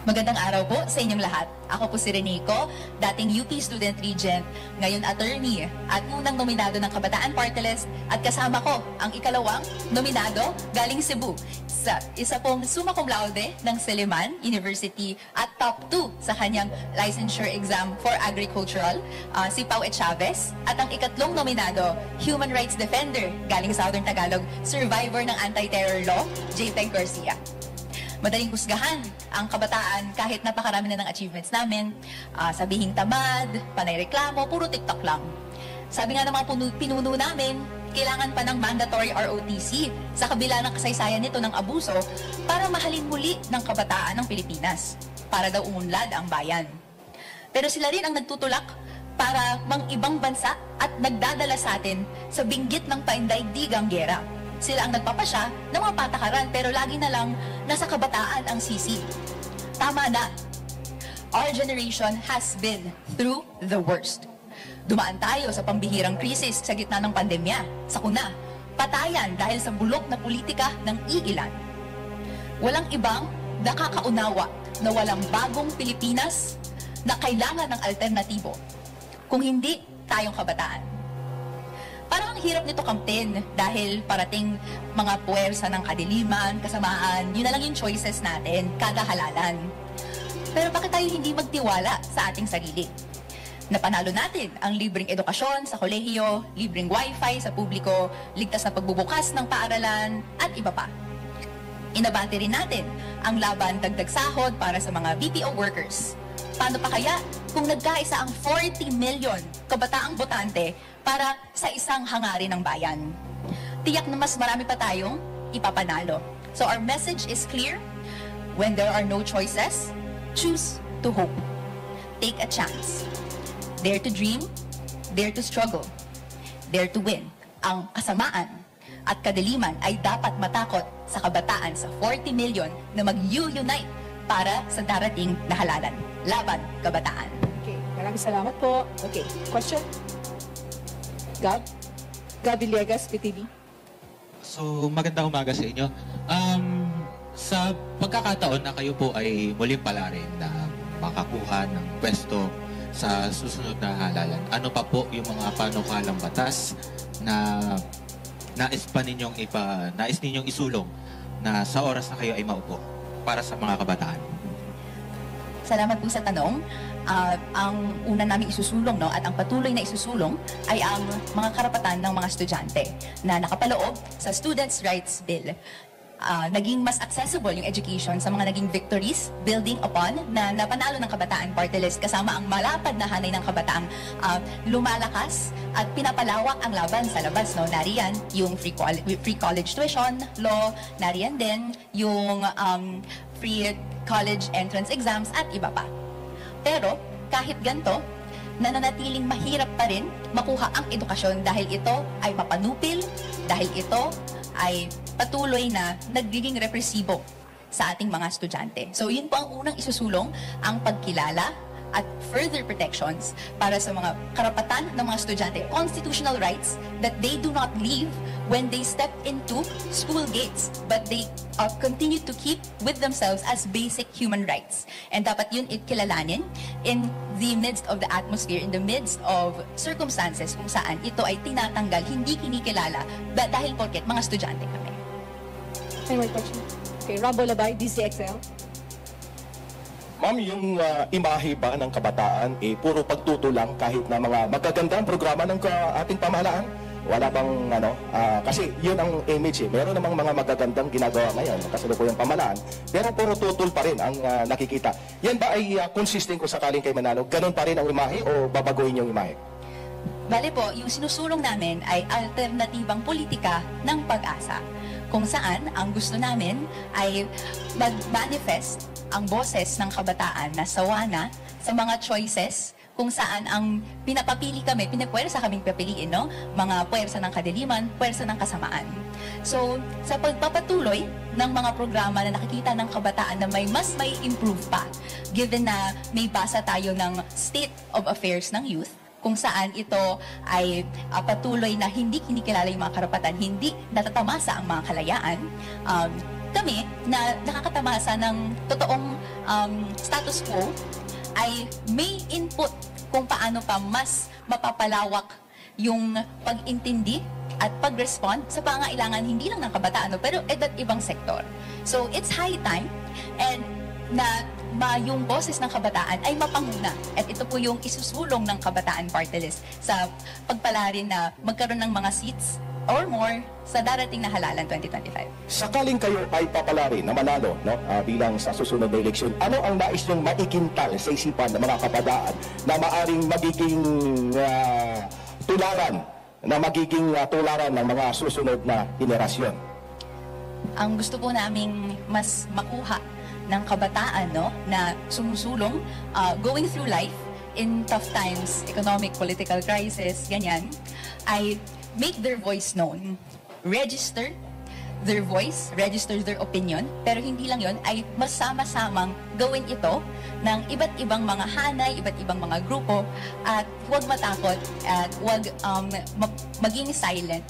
Magandang araw po sa inyong lahat. Ako po si Renico, dating UP Student Regent, ngayon attorney at unang nominado ng Kabataan Party List, at kasama ko ang ikalawang nominado galing Cebu sa isa pong summa cum laude ng Silliman University at top 2 sa kanyang licensure exam for agricultural, si Pau Chavez, at ang ikatlong nominado, human rights defender galing Southern Tagalog, survivor ng anti-terror law, JPEG Garcia. Madaling husgahan ang kabataan kahit napakarami na ng achievements namin. Sabihing tamad, panay reklamo, puro TikTok lang. Sabi nga ng mga pinuno namin, kailangan pa ng mandatory ROTC sa kabila ng kasaysayan nito ng abuso para mahalin muli ng kabataan ng Pilipinas, para daw umunlad ang bayan. Pero sila rin ang nagtutulak para mang-ibang bansa at nagdadala sa atin sa binggit ng paindaigdigang gera. Sila ang nagpapasya ng mga patakaran pero lagi na lang nasa kabataan ang sisi. Tama na. Our generation has been through the worst. Dumaan tayo sa pambihirang krisis sa gitna ng pandemya, sakuna, patayan dahil sa bulok na politika ng iilan. Walang ibang nakakaunawa na walang bagong Pilipinas na kailangan ng alternatibo kung hindi tayong kabataan. Parang ang hirap nito kamtin dahil parating mga puwersa ng kadiliman, kasamaan, yun na lang yung choices natin, kada halalan. Pero bakit tayo hindi magtiwala sa ating sarili? Napanalo natin ang libreng edukasyon sa kolehiyo, libreng wifi sa publiko, ligtas na pagbubukas ng paaralan, at iba pa. Inabante rin natin ang laban dagdag sahod para sa mga BPO workers. Paano pa kaya kung nagkaisa ang 40 million kabataang botante para sa isang hangarin ng bayan? Tiyak na mas marami pa tayong ipapanalo. So our message is clear. When there are no choices, choose to hope. Take a chance. Dare to dream, dare to struggle, dare to win. Ang kasamaan at kadiliman ay dapat matakot sa kabataan sa 40 million na mag-unite para sa darating na halalan. Laban, kabataan. Okay, maraming salamat po. Okay, question? Gab Villegas, PTV. So, magandang umaga sa inyo. Sa pagkakataon na kayo po ay muling palarin na makakuha ng pwesto sa susunod na halalan, ano pa po yung mga panukalang batas na nais ninyong isulong na sa oras na kayo ay maupo para sa mga kabataan? Salamat po sa tanong. Ang una namin isusulong at ang patuloy na isusulong ay ang mga karapatan ng mga estudyante na nakapaloob sa Students' Rights Bill. Naging mas accessible yung education sa mga naging victories, building upon na napanalo ng Kabataan Party List kasama ang malapad na hanay ng kabataang lumalakas at pinapalawak ang laban sa labas. Nariyan yung free college tuition law, nariyan din yung free college entrance exams at iba pa. Pero kahit ganito, nananatiling mahirap pa rin makuha ang edukasyon dahil ito ay mapanupil, dahil ito ay patuloy na nagiging represibo sa ating mga estudyante. So yun po ang unang isusulong, ang pagkilala at further protections para sa mga karapatan ng mga estudyante, constitutional rights that they do not leave when they step into school gates, but they continue to keep with themselves as basic human rights. And dapat yun ikilalanin in the midst of the atmosphere, in the midst of circumstances kung saan ito ay tinatanggal, hindi kinikilala dahil porket mga estudyante kami. Any more question? Okay, Rambo Labay, DCXL. Ma'am, yung imahe ba ng kabataan, puro pagtuto lang kahit na mga magagandang programa ng ating pamahalaan? Wala bang, kasi yun ang image Meron namang mga magagandang ginagawa ngayon, kasalukuyang pamahalaan, pero puro tutol pa rin ang nakikita. Yan ba ay consistent kung sakaling kay manalo? Ganon pa rin ang imahe o babaguhin yung imahe? Bale po, yung sinusulong namin ay alternatibang politika ng pag-asa, kung saan ang gusto namin ay mag-manifest ang boses ng kabataan na sawa na sa mga choices kung saan ang pinapapili kami, pinapwersa kaming papiliin, mga puwersa ng kadiliman, puwersa ng kasamaan. So, sa pagpapatuloy ng mga programa na nakikita ng kabataan na may improve pa, given na may basa tayo ng state of affairs ng youth, kung saan ito ay patuloy na hindi kinikilala yung mga karapatan, hindi natatamasa ang mga kalayaan, kami na nakakatamasa ng totoong status quo ay may input kung paano pa mas mapapalawak yung pag-intindi at pag-respond sa pangailangan hindi lang ng kabataan, pero iba't ibang sektor. So it's high time and yung boses ng kabataan ay mapanguna. At ito po yung isusulong ng Kabataan Party List sa pagpalarin na magkaroon ng mga seats or more sa darating na halalan 2025. Sakaling kayo ay papalari na manalo, no, bilang sa susunod na eleksyon, ano ang nais nyong maikintal sa isipan ng mga kabataan na maaring magiging tularan ng mga susunod na henerasyon? Ang gusto po naming mas makuha ng kabataan, no, na sumusulong, going through life in tough times, economic, political crisis, ganyan, ay make their voice known. Register their voice, register their opinion, pero hindi lang yon, ay masama-samang gawin ito ng iba't ibang mga hanay, iba't ibang mga grupo, at huwag matakot at huwag maging silent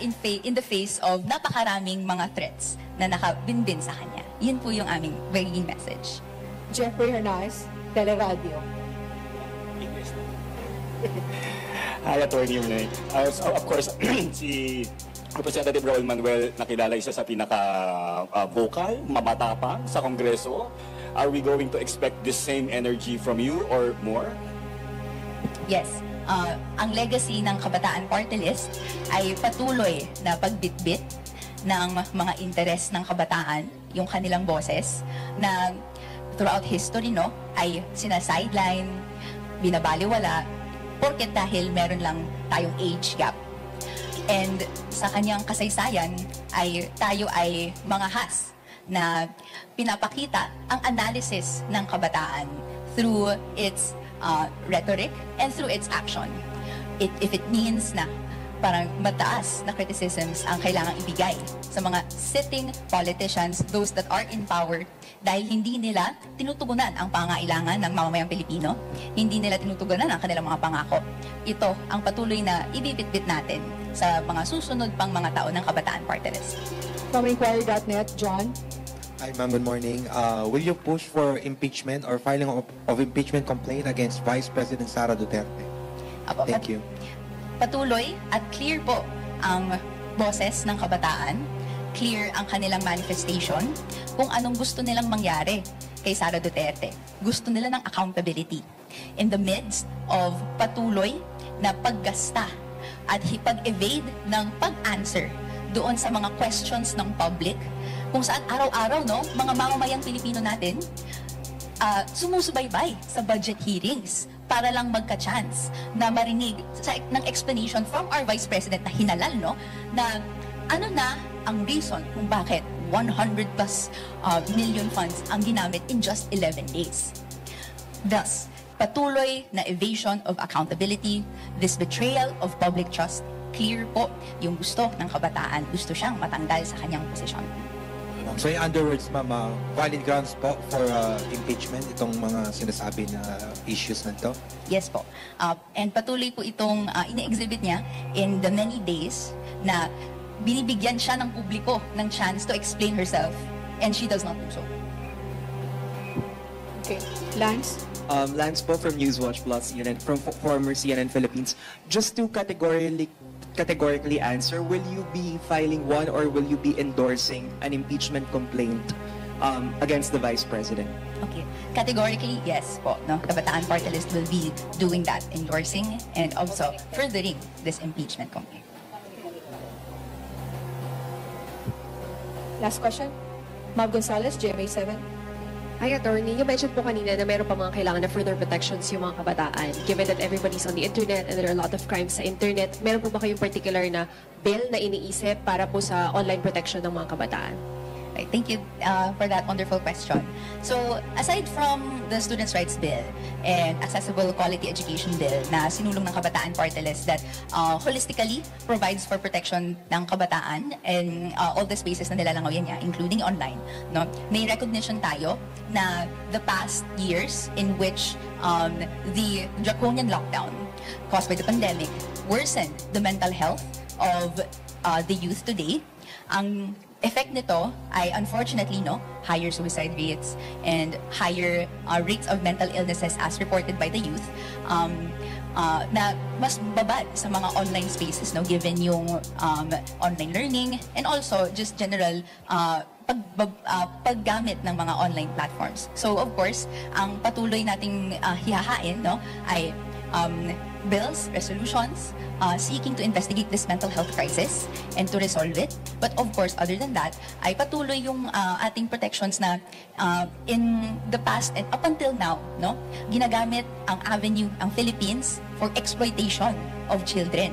in the face of napakaraming mga threats na nakabinbin sa kanya. Yun po yung aming magiging message. Jeffrey Hernandez, Teleradio. Hi, Attorney Renee. Of course, si Representative Raul Manuel nakilala isa sa pinaka-vocal, mamatapang sa Kongreso. Are we going to expect this same energy from you or more? Yes. Ang legacy ng Kabataan Party List ay patuloy na pagbitbit ng mga interes ng kabataan, yung kanilang boses, na throughout history, no, ay sinasideline, binabaliwala, porket dahil meron lang tayong age gap. And sa kanyang kasaysayan, tayo ay mga has na pinapakita ang analysis ng kabataan through its rhetoric and through its action. If it means na parang mataas na criticisms ang kailangang ibigay sa mga sitting politicians, those that are in power, dahil hindi nila tinutugunan ang pangailangan ng mamamayang Pilipino, hindi nila tinutugunan ang kanilang mga pangako. Ito ang patuloy na ibibitbit natin sa mga susunod pang mga taon ng Kabataan Party List. From Inquiry.net, John. Hi, ma'am. Good morning. Will you push for impeachment or filing of impeachment complaint against Vice President Sara Duterte? Apo, Thank you. Patuloy at clear po ang boses ng kabataan, clear ang kanilang manifestation kung anong gusto nilang mangyari kay Sara Duterte. Gusto nila ng accountability in the midst of patuloy na paggasta at pag-evade ng pag-answer doon sa mga questions ng public kung saan araw-araw, no, mga mamamayang Pilipino natin sumusubaybay sa budget hearings para lang magka-chance na marinig ng explanation from our Vice President na hinalal, no, na ano na ang reason kung bakit 100 plus million funds ang ginamit in just 11 days. Thus, patuloy na evasion of accountability, this betrayal of public trust, clear po yung gusto ng kabataan. Gusto siyang matanggal sa kanyang posisyon. So in other words, ma'am, valid grounds po for impeachment itong mga sinasabi na issues na ito? Yes po. And patuloy po itong ini-exhibit niya in the many days na binibigyan siya ng publiko ng chance to explain herself, and she does not do so. Okay. Lance. Lance po from Newswatch Plus, CNN, from former CNN Philippines. Just to categorically answer, will you be filing one or will you be endorsing an impeachment complaint against the Vice President? Okay. Categorically, yes po. No? Kabataan Party List will be doing that, endorsing and also furthering this impeachment complaint. Last question. Mab Gonzalez, GMA7. Hi, Attorney. You mentioned po kanina na meron pa mga kailangan na further protections yung mga kabataan. Given that everybody's on the internet and there are a lot of crimes sa internet, meron po ba kayong particular na bill na iniisip para po sa online protection ng mga kabataan? Right, thank you for that wonderful question. So, aside from the Students' Rights Bill and Accessible Quality Education Bill na sinulong ng Kabataan Party List that holistically provides for protection ng kabataan and all the spaces na nilalangaw niya, including online, no? May recognition tayo na the past years in which the draconian lockdown caused by the pandemic worsened the mental health of the youth today. Ang effect nito ay unfortunately higher suicide rates and higher rates of mental illnesses as reported by the youth, na mas babad sa mga online spaces given yung online learning and also just general paggamit ng mga online platforms. So of course, ang patuloy nating hihahain ay bills, resolutions, seeking to investigate this mental health crisis and to resolve it. But of course, other than that, ay patuloy yung ating protections na in the past and up until now, ginagamit ang avenue, ang Philippines for exploitation of children,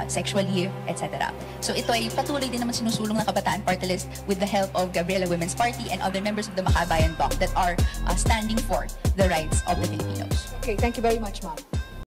sexually, etc. So ito ay patuloy din naman sinusulong ng Kabataan Party List with the help of Gabriela Women's Party and other members of the Makabayan Bloc that are standing for the rights of the Filipinos. Okay, thank you very much, ma'am.